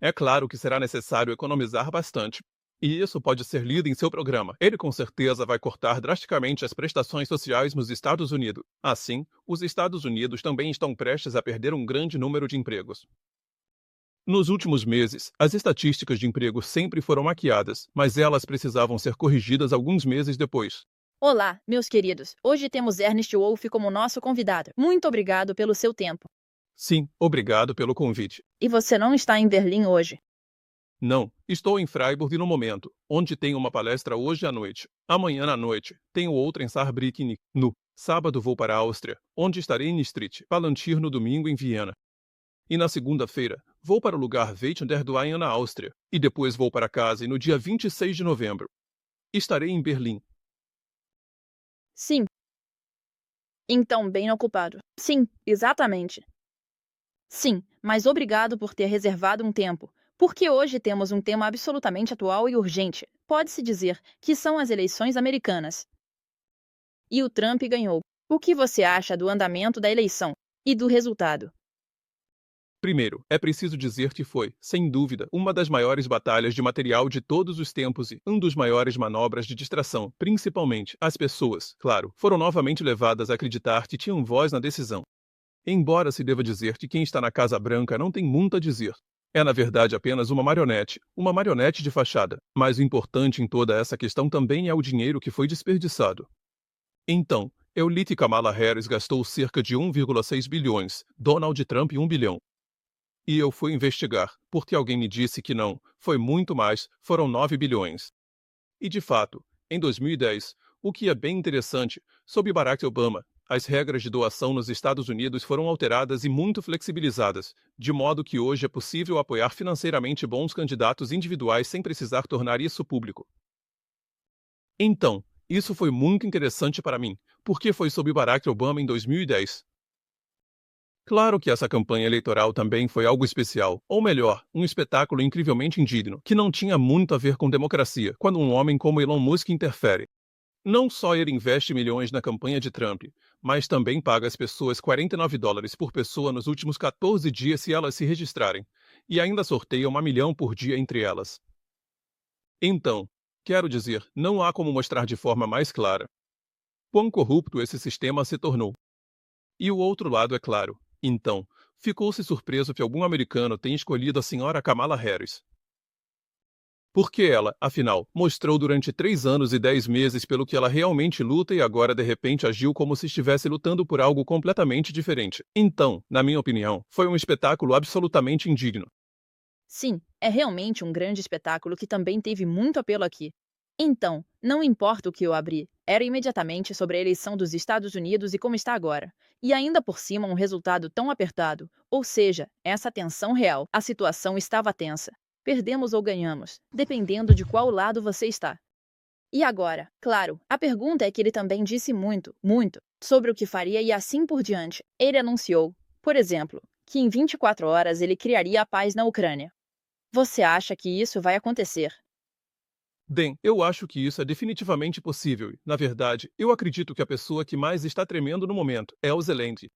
É claro que será necessário economizar bastante. E isso pode ser lido em seu programa. Ele com certeza vai cortar drasticamente as prestações sociais nos Estados Unidos. Assim, os Estados Unidos também estão prestes a perder um grande número de empregos. Nos últimos meses, as estatísticas de emprego sempre foram maquiadas, mas elas precisavam ser corrigidas alguns meses depois. Olá, meus queridos. Hoje temos Ernest Wolff como nosso convidado. Muito obrigado pelo seu tempo. Sim, obrigado pelo convite. E você não está em Berlim hoje? Não, estou em Freiburg no momento, onde tenho uma palestra hoje à noite. Amanhã à noite, tenho outra em Saarbrücken. No sábado vou para a Áustria, onde estarei em Street, Palantir no domingo em Viena. E na segunda-feira, vou para o lugar Weitender na Áustria, e depois vou para casa e no dia 26 de novembro. Estarei em Berlim. Sim. Então, bem ocupado. Sim, exatamente. Sim, mas obrigado por ter reservado um tempo, porque hoje temos um tema absolutamente atual e urgente. Pode-se dizer que são as eleições americanas. E o Trump ganhou. O que você acha do andamento da eleição e do resultado? Primeiro, é preciso dizer que foi, sem dúvida, uma das maiores batalhas de material de todos os tempos e um dos maiores manobras de distração, principalmente as pessoas, claro, foram novamente levadas a acreditar que tinham voz na decisão. Embora se deva dizer que quem está na Casa Branca não tem muito a dizer. É, na verdade, apenas uma marionete de fachada, mas o importante em toda essa questão também é o dinheiro que foi desperdiçado. Então, eu li que Kamala Harris gastou cerca de 1,6 bilhões, Donald Trump 1 bilhão. E eu fui investigar, porque alguém me disse que não, foi muito mais, foram 9 bilhões. E de fato, em 2010, o que é bem interessante, sob Barack Obama, as regras de doação nos Estados Unidos foram alteradas e muito flexibilizadas, de modo que hoje é possível apoiar financeiramente bons candidatos individuais sem precisar tornar isso público. Então, isso foi muito interessante para mim, porque foi sob Barack Obama em 2010. Claro que essa campanha eleitoral também foi algo especial, ou melhor, um espetáculo incrivelmente indigno, que não tinha muito a ver com democracia, quando um homem como Elon Musk interfere. Não só ele investe milhões na campanha de Trump, mas também paga às pessoas US$ 49 por pessoa nos últimos 14 dias se elas se registrarem, e ainda sorteia 1 milhão por dia entre elas. Então, quero dizer, não há como mostrar de forma mais clara quão corrupto esse sistema se tornou. E o outro lado é claro. Então, ficou-se surpreso que algum americano tenha escolhido a senhora Kamala Harris. Porque ela, afinal, mostrou durante 3 anos e 10 meses pelo que ela realmente luta e agora de repente agiu como se estivesse lutando por algo completamente diferente. Então, na minha opinião, foi um espetáculo absolutamente indigno. Sim, é realmente um grande espetáculo que também teve muito apelo aqui. Então, não importa o que eu abri, era imediatamente sobre a eleição dos Estados Unidos e como está agora. E ainda por cima um resultado tão apertado, ou seja, essa tensão real, a situação estava tensa. Perdemos ou ganhamos, dependendo de qual lado você está. E agora, claro, a pergunta é que ele também disse muito, muito, sobre o que faria e assim por diante. Ele anunciou, por exemplo, que em 24 horas ele criaria a paz na Ucrânia. Você acha que isso vai acontecer? Bem, eu acho que isso é definitivamente possível. Na verdade, eu acredito que a pessoa que mais está tremendo no momento é o Zelensky.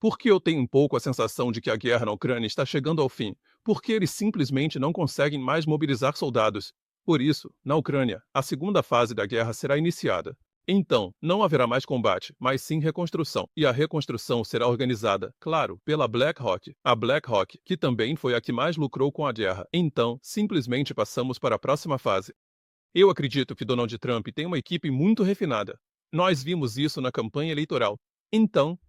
Porque eu tenho um pouco a sensação de que a guerra na Ucrânia está chegando ao fim, porque eles simplesmente não conseguem mais mobilizar soldados. Por isso, na Ucrânia, a segunda fase da guerra será iniciada. Então, não haverá mais combate, mas sim reconstrução. E a reconstrução será organizada, claro, pela BlackRock. A BlackRock, que também foi a que mais lucrou com a guerra. Então, simplesmente passamos para a próxima fase. Eu acredito que Donald Trump tem uma equipe muito refinada. Nós vimos isso na campanha eleitoral. Então,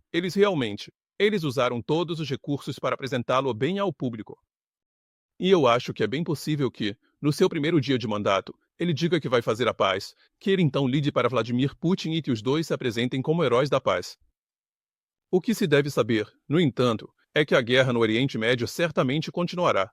eles usaram todos os recursos para apresentá-lo bem ao público. E eu acho que é bem possível que, no seu primeiro dia de mandato, ele diga que vai fazer a paz, que ele então ligue para Vladimir Putin e que os dois se apresentem como heróis da paz. O que se deve saber, no entanto, é que a guerra no Oriente Médio certamente continuará.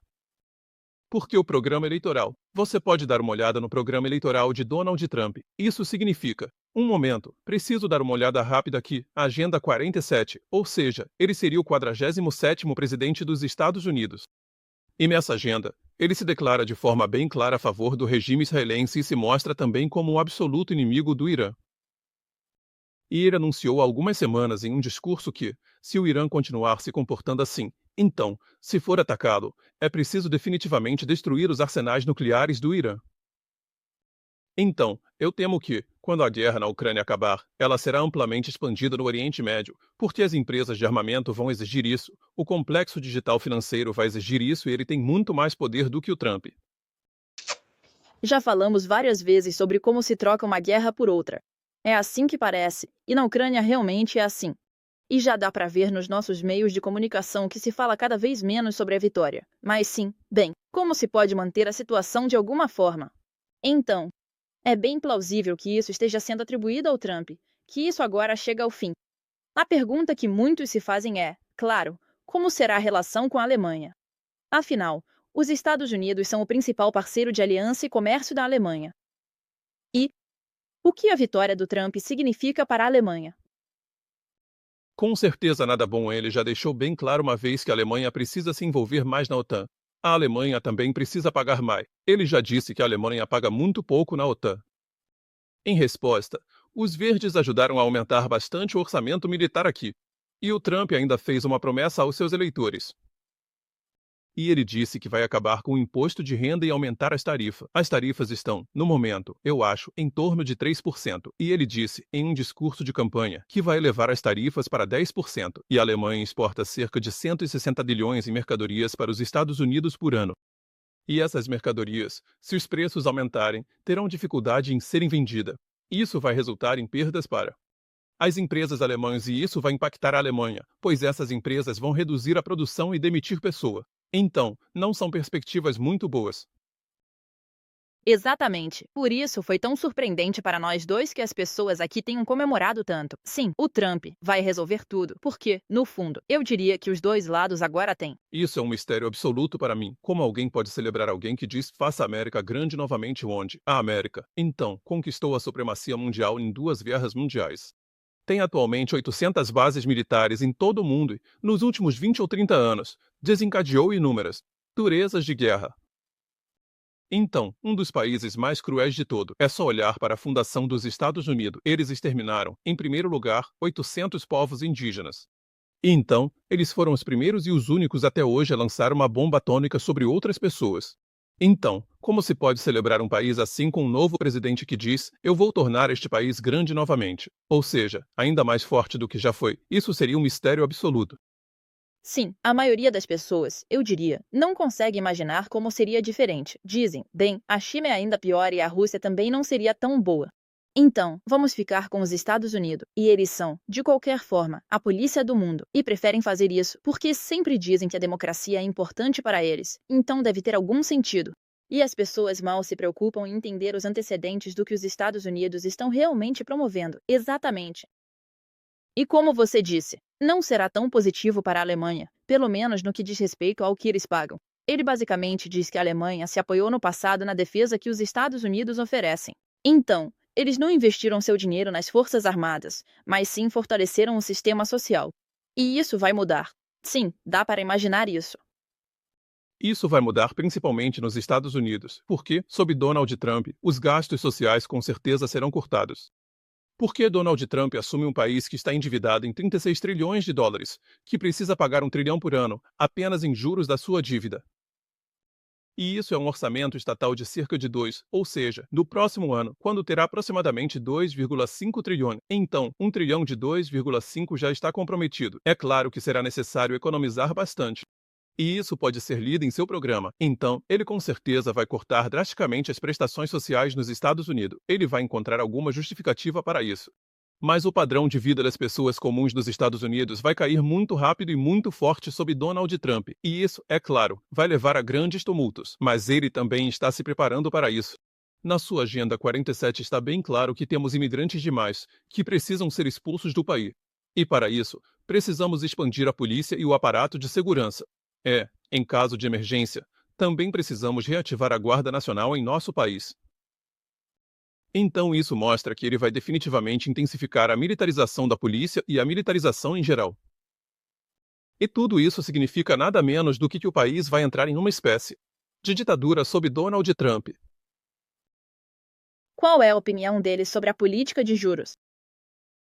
Porque o programa eleitoral. Você pode dar uma olhada no programa eleitoral de Donald Trump. Isso significa, um momento, preciso dar uma olhada rápida aqui, Agenda 47, ou seja, ele seria o 47º presidente dos Estados Unidos. E nessa agenda, ele se declara de forma bem clara a favor do regime israelense e se mostra também como um absoluto inimigo do Irã. E ele anunciou há algumas semanas em um discurso que, se o Irã continuar se comportando assim, Então, se for atacado, é preciso definitivamente destruir os arsenais nucleares do Irã. Então, eu temo que, quando a guerra na Ucrânia acabar, ela será amplamente expandida no Oriente Médio, porque as empresas de armamento vão exigir isso, o complexo digital financeiro vai exigir isso e ele tem muito mais poder do que o Trump. Já falamos várias vezes sobre como se troca uma guerra por outra. É assim que parece, e na Ucrânia realmente é assim. E já dá para ver nos nossos meios de comunicação que se fala cada vez menos sobre a vitória. Mas sim, bem, como se pode manter a situação de alguma forma? Então, é bem plausível que isso esteja sendo atribuído ao Trump, que isso agora chega ao fim. A pergunta que muitos se fazem é, claro, como será a relação com a Alemanha? Afinal, os Estados Unidos são o principal parceiro de aliança e comércio da Alemanha. E o que a vitória do Trump significa para a Alemanha? Com certeza nada bom, ele já deixou bem claro uma vez que a Alemanha precisa se envolver mais na OTAN. A Alemanha também precisa pagar mais. Ele já disse que a Alemanha paga muito pouco na OTAN. Em resposta, os verdes ajudaram a aumentar bastante o orçamento militar aqui. E o Trump ainda fez uma promessa aos seus eleitores. E ele disse que vai acabar com o imposto de renda e aumentar as tarifas. As tarifas estão, no momento, eu acho, em torno de 3%. E ele disse, em um discurso de campanha, que vai elevar as tarifas para 10%. E a Alemanha exporta cerca de 160 bilhões em mercadorias para os Estados Unidos por ano. E essas mercadorias, se os preços aumentarem, terão dificuldade em serem vendidas. Isso vai resultar em perdas para as empresas alemãs e isso vai impactar a Alemanha, pois essas empresas vão reduzir a produção e demitir pessoas. Então, não são perspectivas muito boas. Exatamente. Por isso foi tão surpreendente para nós dois que as pessoas aqui tenham comemorado tanto. Sim, o Trump vai resolver tudo, porque, no fundo, eu diria que os dois lados agora têm. Isso é um mistério absoluto para mim. Como alguém pode celebrar alguém que diz faça a América grande novamente onde a América, então, conquistou a supremacia mundial em 2 guerras mundiais? Tem atualmente 800 bases militares em todo o mundo e, nos últimos 20 ou 30 anos, desencadeou inúmeras durezas de guerra. Então, um dos países mais cruéis de todo é só olhar para a fundação dos Estados Unidos. Eles exterminaram, em primeiro lugar, 800 povos indígenas. E então, eles foram os primeiros e os únicos até hoje a lançar uma bomba atômica sobre outras pessoas. Então, como se pode celebrar um país assim com um novo presidente que diz: eu vou tornar este país grande novamente? Ou seja, ainda mais forte do que já foi. Isso seria um mistério absoluto. Sim, a maioria das pessoas, eu diria, não consegue imaginar como seria diferente. Dizem, bem, a China é ainda pior e a Rússia também não seria tão boa. Então, vamos ficar com os Estados Unidos, e eles são, de qualquer forma, a polícia do mundo, e preferem fazer isso porque sempre dizem que a democracia é importante para eles, então deve ter algum sentido. E as pessoas mal se preocupam em entender os antecedentes do que os Estados Unidos estão realmente promovendo, exatamente. E como você disse, não será tão positivo para a Alemanha, pelo menos no que diz respeito ao que eles pagam. Ele basicamente diz que a Alemanha se apoiou no passado na defesa que os Estados Unidos oferecem. Então, eles não investiram seu dinheiro nas forças armadas, mas sim fortaleceram o sistema social. E isso vai mudar. Sim, dá para imaginar isso. Isso vai mudar principalmente nos Estados Unidos, porque, sob Donald Trump, os gastos sociais com certeza serão cortados. Por que Donald Trump assume um país que está endividado em 36 trilhões de dólares, que precisa pagar 1 trilhão por ano apenas em juros da sua dívida? E isso é um orçamento estatal de cerca de 2, ou seja, no próximo ano, quando terá aproximadamente 2,5 trilhões. Então, 1 trilhão de 2,5 já está comprometido. É claro que será necessário economizar bastante. E isso pode ser lido em seu programa. Então, ele com certeza vai cortar drasticamente as prestações sociais nos Estados Unidos. Ele vai encontrar alguma justificativa para isso. Mas o padrão de vida das pessoas comuns dos Estados Unidos vai cair muito rápido e muito forte sob Donald Trump. E isso, é claro, vai levar a grandes tumultos. Mas ele também está se preparando para isso. Na sua Agenda 47 está bem claro que temos imigrantes demais, que precisam ser expulsos do país. E para isso, precisamos expandir a polícia e o aparato de segurança. Em caso de emergência, também precisamos reativar a Guarda Nacional em nosso país. Então isso mostra que ele vai definitivamente intensificar a militarização da polícia e a militarização em geral. E tudo isso significa nada menos do que o país vai entrar em uma espécie de ditadura sob Donald Trump. Qual é a opinião dele sobre a política de juros?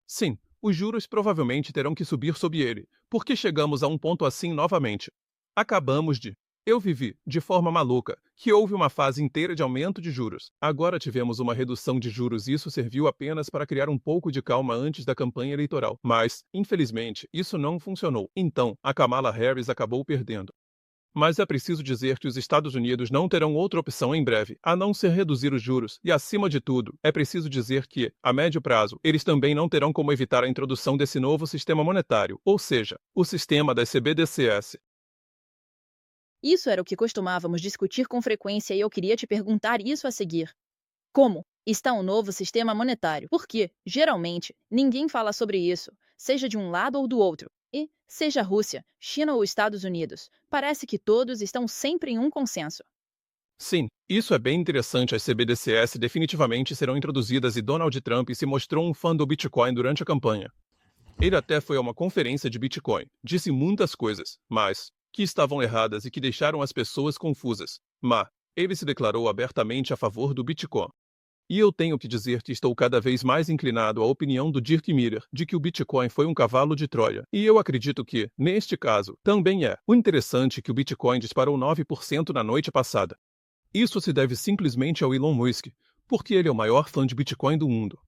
Sim, os juros provavelmente terão que subir sob ele, porque chegamos a um ponto assim novamente. Acabamos de. Eu vivi, de forma maluca, que houve uma fase inteira de aumento de juros. Agora tivemos uma redução de juros e isso serviu apenas para criar um pouco de calma antes da campanha eleitoral. Mas, infelizmente, isso não funcionou. Então, a Kamala Harris acabou perdendo. Mas é preciso dizer que os Estados Unidos não terão outra opção em breve, a não ser reduzir os juros, e acima de tudo, é preciso dizer que, a médio prazo, eles também não terão como evitar a introdução desse novo sistema monetário, ou seja, o sistema das CBDCs. Isso era o que costumávamos discutir com frequência e eu queria te perguntar isso a seguir. Como está o novo sistema monetário? Porque, geralmente, ninguém fala sobre isso, seja de um lado ou do outro. E, seja a Rússia, China ou Estados Unidos, parece que todos estão sempre em um consenso. Sim, isso é bem interessante. As CBDCs definitivamente serão introduzidas e Donald Trump se mostrou um fã do Bitcoin durante a campanha. Ele até foi a uma conferência de Bitcoin, disse muitas coisas, mas que estavam erradas e que deixaram as pessoas confusas. Mas ele se declarou abertamente a favor do Bitcoin. E eu tenho que dizer que estou cada vez mais inclinado à opinião do Dirk Miller de que o Bitcoin foi um cavalo de Troia. E eu acredito que, neste caso, também é. O interessante é que o Bitcoin disparou 9% na noite passada. Isso se deve simplesmente ao Elon Musk, porque ele é o maior fã de Bitcoin do mundo.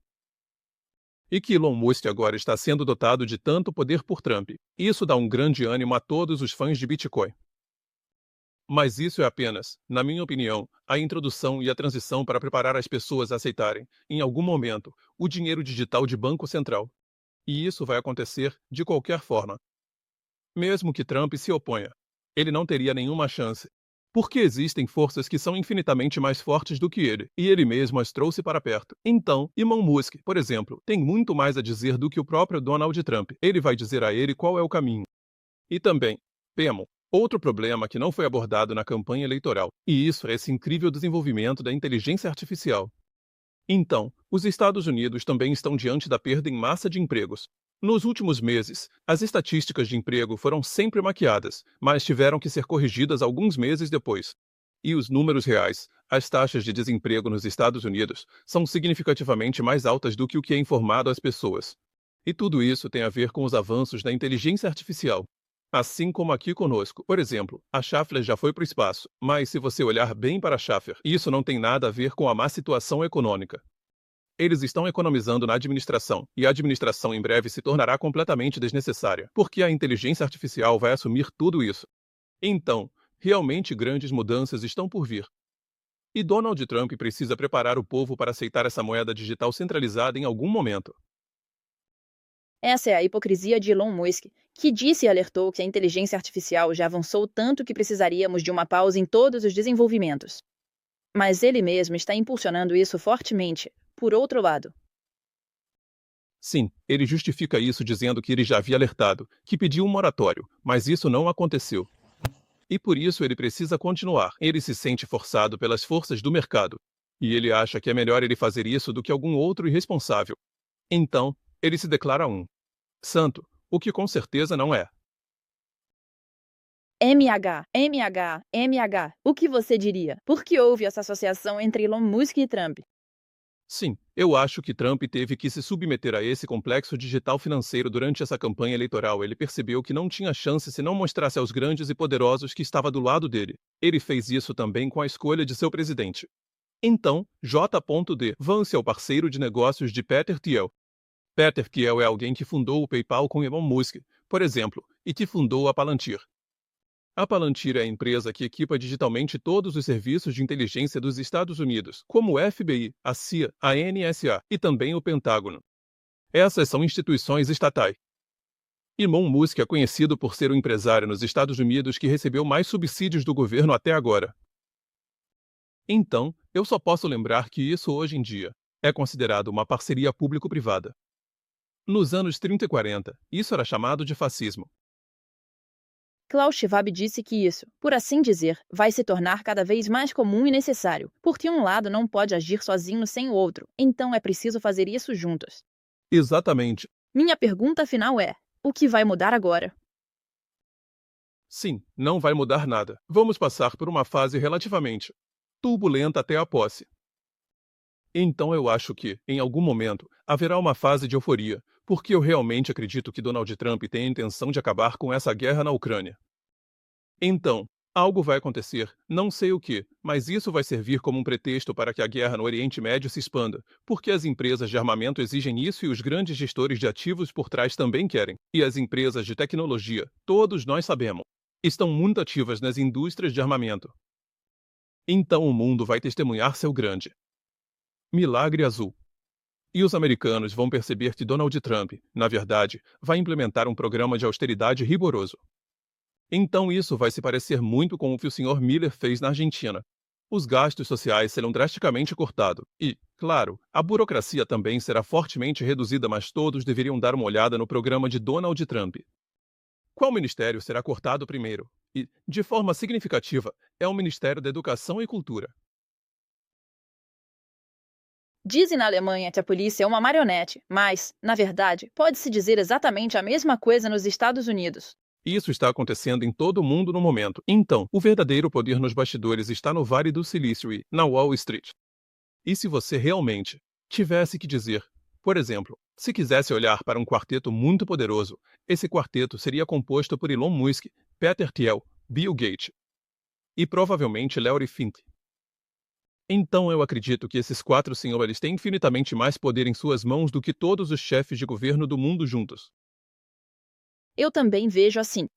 E que Elon Musk agora está sendo dotado de tanto poder por Trump. Isso dá um grande ânimo a todos os fãs de Bitcoin. Mas isso é apenas, na minha opinião, a introdução e a transição para preparar as pessoas a aceitarem, em algum momento, o dinheiro digital de Banco Central. E isso vai acontecer de qualquer forma. Mesmo que Trump se oponha, ele não teria nenhuma chance. Porque existem forças que são infinitamente mais fortes do que ele, e ele mesmo as trouxe para perto. Então, Elon Musk, por exemplo, tem muito mais a dizer do que o próprio Donald Trump. Ele vai dizer a ele qual é o caminho. E também, temo, outro problema que não foi abordado na campanha eleitoral, e isso é esse incrível desenvolvimento da inteligência artificial. Então, os Estados Unidos também estão diante da perda em massa de empregos. Nos últimos meses, as estatísticas de emprego foram sempre maquiadas, mas tiveram que ser corrigidas alguns meses depois. E os números reais, as taxas de desemprego nos Estados Unidos, são significativamente mais altas do que o que é informado às pessoas. E tudo isso tem a ver com os avanços da inteligência artificial. Assim como aqui conosco. Por exemplo, a Schaeffler já foi para o espaço, mas se você olhar bem para a Schaeffler, isso não tem nada a ver com a má situação econômica. Eles estão economizando na administração, e a administração em breve se tornará completamente desnecessária, porque a inteligência artificial vai assumir tudo isso. Então, realmente grandes mudanças estão por vir. E Donald Trump precisa preparar o povo para aceitar essa moeda digital centralizada em algum momento. Essa é a hipocrisia de Elon Musk, que disse e alertou que a inteligência artificial já avançou tanto que precisaríamos de uma pausa em todos os desenvolvimentos. Mas ele mesmo está impulsionando isso fortemente, por outro lado. Sim, ele justifica isso dizendo que ele já havia alertado, que pediu um moratório, mas isso não aconteceu. E por isso ele precisa continuar. Ele se sente forçado pelas forças do mercado. E ele acha que é melhor ele fazer isso do que algum outro irresponsável. Então, ele se declara um santo, o que com certeza não é. MH. O que você diria? Por que houve essa associação entre Elon Musk e Trump? Sim, eu acho que Trump teve que se submeter a esse complexo digital financeiro durante essa campanha eleitoral. Ele percebeu que não tinha chance se não mostrasse aos grandes e poderosos que estava do lado dele. Ele fez isso também com a escolha de seu presidente. Então, J.D. Vance é o parceiro de negócios de Peter Thiel. Peter Thiel é alguém que fundou o PayPal com Elon Musk, por exemplo, e que fundou a Palantir. A Palantir é a empresa que equipa digitalmente todos os serviços de inteligência dos Estados Unidos, como o FBI, a CIA, a NSA e também o Pentágono. Essas são instituições estatais. Elon Musk é conhecido por ser o empresário nos Estados Unidos que recebeu mais subsídios do governo até agora. Então, eu só posso lembrar que isso hoje em dia é considerado uma parceria público-privada. Nos anos 30 e 40, isso era chamado de fascismo. Klaus Schwab disse que isso, por assim dizer, vai se tornar cada vez mais comum e necessário, porque um lado não pode agir sozinho sem o outro, então é preciso fazer isso juntos. Exatamente. Minha pergunta final é: o que vai mudar agora? Sim, não vai mudar nada. Vamos passar por uma fase relativamente turbulenta até a posse. Então eu acho que, em algum momento, haverá uma fase de euforia, porque eu realmente acredito que Donald Trump tem a intenção de acabar com essa guerra na Ucrânia. Então, algo vai acontecer, não sei o que, mas isso vai servir como um pretexto para que a guerra no Oriente Médio se expanda, porque as empresas de armamento exigem isso e os grandes gestores de ativos por trás também querem. E as empresas de tecnologia, todos nós sabemos, estão muito ativas nas indústrias de armamento. Então o mundo vai testemunhar seu grande milagre azul. E os americanos vão perceber que Donald Trump, na verdade, vai implementar um programa de austeridade rigoroso. Então isso vai se parecer muito com o que o Sr. Miller fez na Argentina. Os gastos sociais serão drasticamente cortados e, claro, a burocracia também será fortemente reduzida, mas todos deveriam dar uma olhada no programa de Donald Trump. Qual ministério será cortado primeiro? E, de forma significativa, é o Ministério da Educação e Cultura. Dizem na Alemanha que a polícia é uma marionete, mas, na verdade, pode-se dizer exatamente a mesma coisa nos Estados Unidos. Isso está acontecendo em todo o mundo no momento. Então, o verdadeiro poder nos bastidores está no Vale do Silício e na Wall Street. E se você realmente tivesse que dizer, por exemplo, se quisesse olhar para um quarteto muito poderoso, esse quarteto seria composto por Elon Musk, Peter Thiel, Bill Gates e provavelmente Larry Fink. Então eu acredito que esses quatro senhores têm infinitamente mais poder em suas mãos do que todos os chefes de governo do mundo juntos. Eu também vejo assim.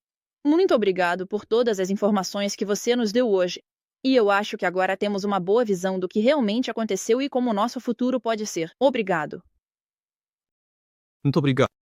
Muito obrigado por todas as informações que você nos deu hoje. E eu acho que agora temos uma boa visão do que realmente aconteceu e como o nosso futuro pode ser. Obrigado. Muito obrigado.